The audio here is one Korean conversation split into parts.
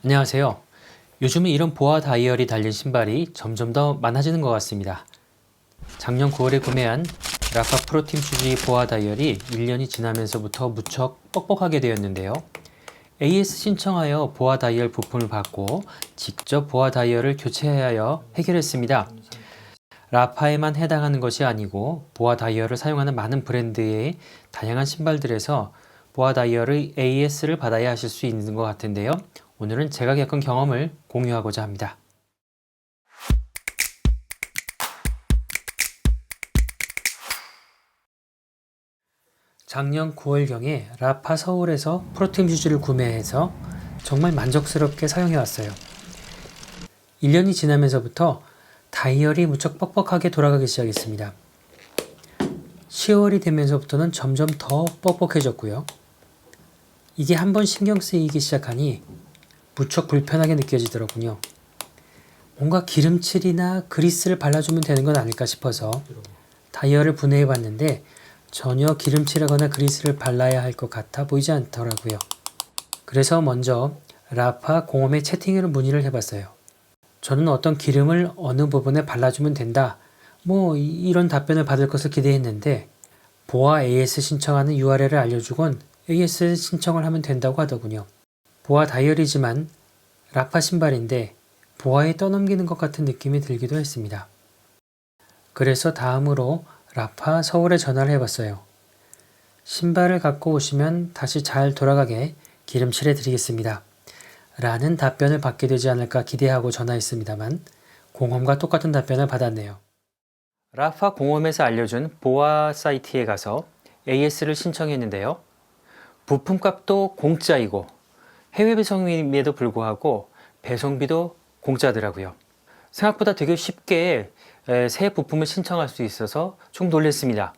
안녕하세요. 요즘은 이런 보아 다이얼이 달린 신발이 점점 더 많아지는 것 같습니다. 작년 9월에 구매한 라파 프로팀 슈즈의 보아 다이얼이 1년이 지나면서부터 무척 뻑뻑하게 되었는데요. AS 신청하여 보아 다이얼 부품을 받고 직접 보아 다이얼을 교체하여 해결했습니다. 라파에만 해당하는 것이 아니고 보아 다이얼을 사용하는 많은 브랜드의 다양한 신발들에서 보아 다이얼의 AS를 받아야 하실 수 있는 것 같은데요. 오늘은 제가 겪은 경험을 공유하고자 합니다. 작년 9월경에 라파 서울에서 프로팀 슈즈를 구매해서 정말 만족스럽게 사용해 왔어요. 1년이 지나면서부터 다이얼이 무척 뻑뻑하게 돌아가기 시작했습니다. 10월이 되면서부터는 점점 더 뻑뻑해졌고요. 이게 한번 신경 쓰이기 시작하니 무척 불편하게 느껴지더라고요. 뭔가 기름칠이나 그리스를 발라주면 되는 건 아닐까 싶어서 다이얼을 분해해 봤는데 전혀 기름칠하거나 그리스를 발라야 할 것 같아 보이지 않더라고요. 그래서 먼저 라파 공홈에 채팅으로 문의를 해봤어요. 저는 어떤 기름을 어느 부분에 발라주면 된다. 이런 답변을 받을 것을 기대했는데 보아 AS 신청하는 URL을 알려주곤 AS 신청을 하면 된다고 하더군요. 보아 다이얼이지만 라파 신발인데 보아에 떠넘기는 것 같은 느낌이 들기도 했습니다. 그래서 다음으로 라파 서울에 전화를 해봤어요. 신발을 갖고 오시면 다시 잘 돌아가게 기름칠해 드리겠습니다. 라는 답변을 받게 되지 않을까 기대하고 전화했습니다만 공홈과 똑같은 답변을 받았네요. 라파 공홈에서 알려준 보아 사이트에 가서 AS를 신청했는데요. 부품값도 공짜이고 해외 배송임에도 불구하고 배송비도 공짜더라고요. 생각보다 되게 쉽게 새 부품을 신청할 수 있어서 좀 놀랐습니다.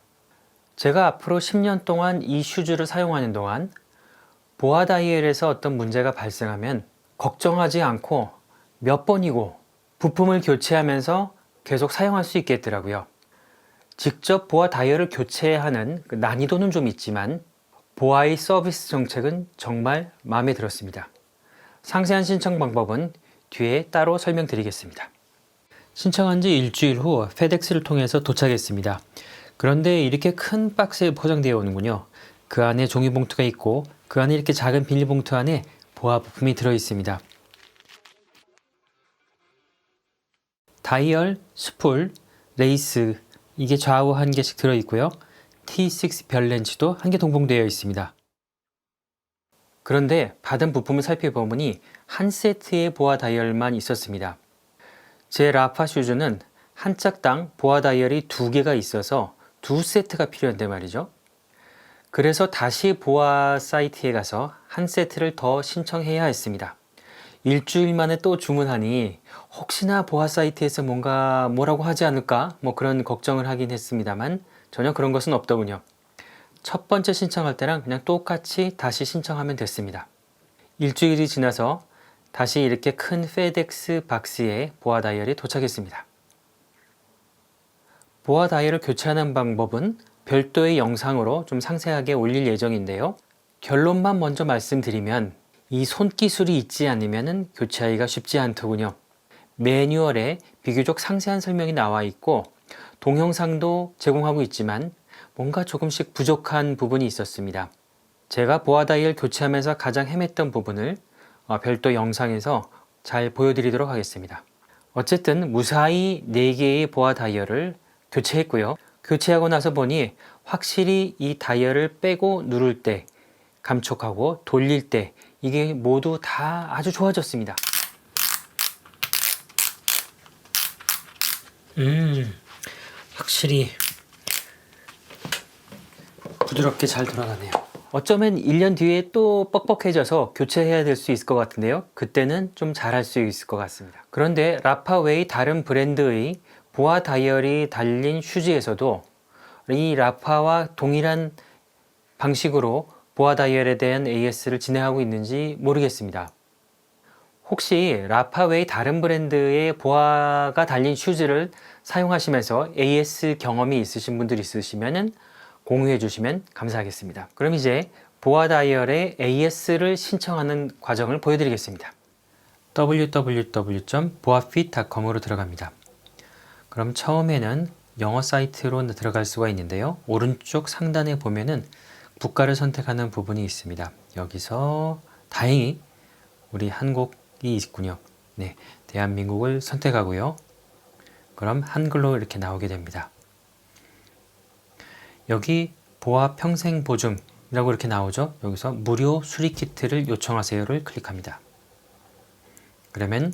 제가 앞으로 10년 동안 이 슈즈를 사용하는 동안 보아 다이얼에서 어떤 문제가 발생하면 걱정하지 않고 몇 번이고 부품을 교체하면서 계속 사용할 수 있겠더라고요. 직접 보아 다이얼을 교체하는 난이도는 좀 있지만 보아의 서비스 정책은 정말 마음에 들었습니다. 상세한 신청 방법은 뒤에 따로 설명드리겠습니다. 신청한 지 일주일 후 페덱스를 통해서 도착했습니다. 그런데 이렇게 큰 박스에 포장되어 오는군요. 그 안에 종이봉투가 있고 그 안에 이렇게 작은 비닐봉투 안에 보아 부품이 들어있습니다. 다이얼, 스풀, 레이스 이게 좌우 한 개씩 들어있고요. T6 별 렌치도 한 개 동봉되어 있습니다. 그런데 받은 부품을 살펴보니 한 세트의 보아 다이얼만 있었습니다. 제 라파 슈즈는 한 짝당 보아 다이얼이 2개가 있어서 2세트가 필요한데 말이죠. 그래서 다시 보아 사이트에 가서 한 세트를 더 신청해야 했습니다. 일주일 만에 또 주문하니 혹시나 보아 사이트에서 뭐라고 하지 않을까 그런 걱정을 하긴 했습니다만 전혀 그런 것은 없더군요. 첫 번째 신청할 때랑 그냥 똑같이 다시 신청하면 됐습니다. 일주일이 지나서 다시 이렇게 큰 페덱스 박스에 보아 다이얼이 도착했습니다. 보아 다이얼을 교체하는 방법은 별도의 영상으로 좀 상세하게 올릴 예정인데요. 결론만 먼저 말씀드리면 이 손기술이 있지 않으면 교체하기가 쉽지 않더군요. 매뉴얼에 비교적 상세한 설명이 나와 있고 동영상도 제공하고 있지만 뭔가 조금씩 부족한 부분이 있었습니다. 제가 보아 다이얼 교체하면서 가장 헤맸던 부분을 별도 영상에서 잘 보여드리도록 하겠습니다. 어쨌든 무사히 4개의 보아 다이얼을 교체했고요. 교체하고 나서 보니 확실히 이 다이얼을 빼고 누를 때, 감촉하고 돌릴 때 이게 모두 다 아주 좋아졌습니다. 확실히 부드럽게 잘 돌아가네요. 어쩌면 1년 뒤에 또 뻑뻑해져서 교체해야 될 수 있을 것 같은데요. 그때는 좀 잘할 수 있을 것 같습니다. 그런데 라파 외의 다른 브랜드의 보아 다이얼이 달린 슈즈에서도 이 라파와 동일한 방식으로 보아 다이얼에 대한 AS를 진행하고 있는지 모르겠습니다. 혹시 라파 외의 다른 브랜드의 보아가 달린 슈즈를 사용하시면서 AS 경험이 있으신 분들 있으시면 공유해 주시면 감사하겠습니다. 그럼 이제 보아 다이얼의 AS를 신청하는 과정을 보여드리겠습니다. www.boafit.com으로 들어갑니다. 그럼 처음에는 영어 사이트로 들어갈 수가 있는데요. 오른쪽 상단에 보면은 국가를 선택하는 부분이 있습니다. 여기서 다행히 우리 한국이 있군요. 네, 대한민국을 선택하고요. 그럼 한글로 이렇게 나오게 됩니다. 여기 보아 평생 보증이라고 이렇게 나오죠. 여기서 무료 수리 키트를 요청하세요를 클릭합니다. 그러면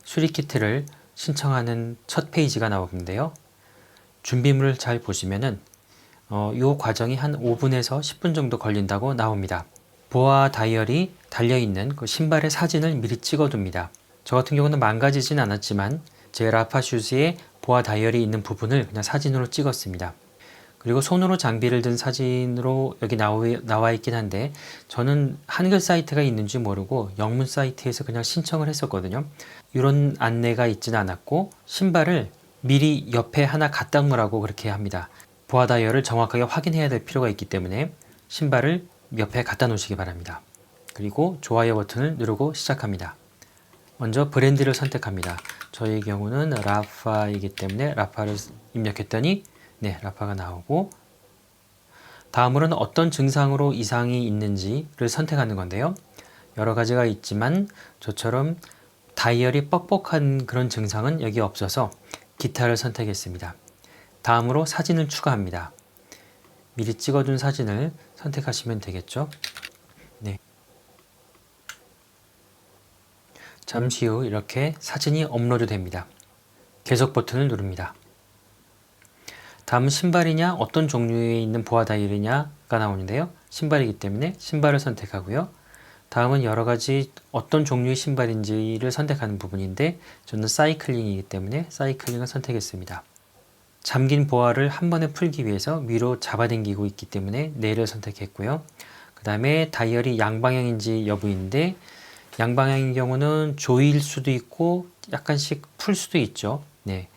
수리 키트를 신청하는 첫 페이지가 나오는데요. 준비물을 잘 보시면은 이 과정이 한 5분에서 10분 정도 걸린다고 나옵니다. 보아 다이얼이 달려있는 그 신발의 사진을 미리 찍어둡니다. 저 같은 경우는 망가지진 않았지만 제 라파 슈즈에 보아 다이얼이 있는 부분을 그냥 사진으로 찍었습니다. 그리고 손으로 장비를 든 사진으로 여기 나와 있긴 한데 저는 한글 사이트가 있는지 모르고 영문 사이트에서 그냥 신청을 했었거든요. 이런 안내가 있지는 않았고 신발을 미리 옆에 하나 갖다 놓으라고 그렇게 합니다. 보아 다이얼을 정확하게 확인해야 될 필요가 있기 때문에 신발을 옆에 갖다 놓으시기 바랍니다. 그리고 좋아요 버튼을 누르고 시작합니다. 먼저 브랜드를 선택합니다. 저의 경우는 라파이기 때문에 라파를 입력했더니 네, 라파가 나오고 다음으로는 어떤 증상으로 이상이 있는지를 선택하는 건데요. 여러 가지가 있지만 저처럼 다이얼이 뻑뻑한 그런 증상은 여기 없어서 기타를 선택했습니다. 다음으로 사진을 추가합니다. 미리 찍어둔 사진을 선택하시면 되겠죠. 네. 잠시 후 이렇게 사진이 업로드 됩니다. 계속 버튼을 누릅니다. 다음은 신발이냐 어떤 종류에 있는 보아 다이얼이냐가 나오는데요. 신발이기 때문에 신발을 선택하고요. 다음은 여러 가지 어떤 종류의 신발인지를 선택하는 부분인데 저는 사이클링이기 때문에 사이클링을 선택했습니다. 잠긴 보아를 한 번에 풀기 위해서 위로 잡아당기고 있기 때문에 네를 선택했고요. 그 다음에 다이얼이 양방향인지 여부인데 양방향인 경우는 조일 수도 있고 약간씩 풀 수도 있죠. 네.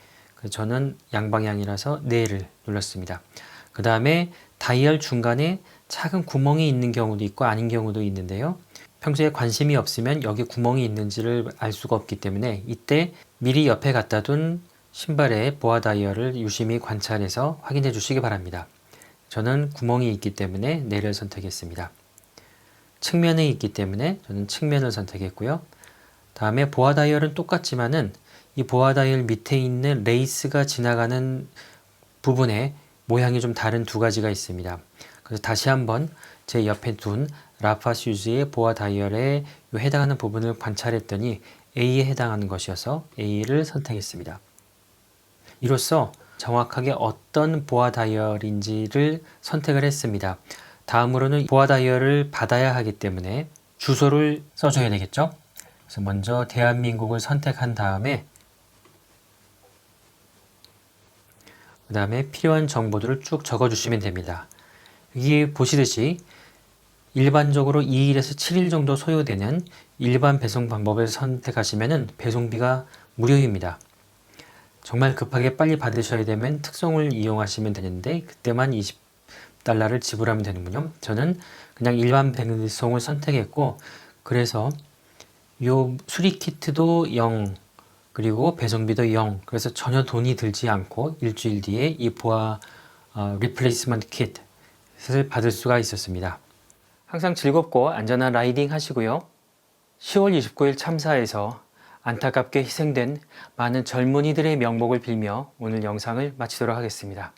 저는 양방향이라서 네를 눌렀습니다. 그 다음에 다이얼 중간에 작은 구멍이 있는 경우도 있고 아닌 경우도 있는데요. 평소에 관심이 없으면 여기 구멍이 있는지를 알 수가 없기 때문에 이때 미리 옆에 갖다 둔 신발의 보아 다이얼을 유심히 관찰해서 확인해 주시기 바랍니다. 저는 구멍이 있기 때문에 네를 선택했습니다. 측면에 있기 때문에 저는 측면을 선택했고요. 다음에 보아 다이얼은 똑같지만은 이 보아 다이얼 밑에 있는 레이스가 지나가는 부분에 모양이 좀 다른 두 가지가 있습니다. 그래서 다시 한번 제 옆에 둔 라파 슈즈의 보아 다이얼에 해당하는 부분을 관찰했더니 A에 해당하는 것이어서 A를 선택했습니다. 이로써 정확하게 어떤 보아 다이얼인지를 선택을 했습니다. 다음으로는 보아 다이얼을 받아야 하기 때문에 주소를 써줘야 되겠죠? 그래서 먼저 대한민국을 선택한 다음에 그 다음에 필요한 정보들을 쭉 적어주시면 됩니다. 여기 보시듯이 일반적으로 2일에서 7일 정도 소요되는 일반 배송 방법을 선택하시면 배송비가 무료입니다. 정말 급하게 빨리 받으셔야 되면 특송을 이용하시면 되는데 그때만 $20를 지불하면 되는군요. 저는 그냥 일반 배송을 선택했고 그래서 요 수리 키트도 0 그리고 배송비도 0 그래서 전혀 돈이 들지 않고 일주일 뒤에 이 보아 리플레이스먼트 킷을 받을 수가 있었습니다. 항상 즐겁고 안전한 라이딩 하시고요. 10월 29일 참사에서 안타깝게 희생된 많은 젊은이들의 명복을 빌며 오늘 영상을 마치도록 하겠습니다.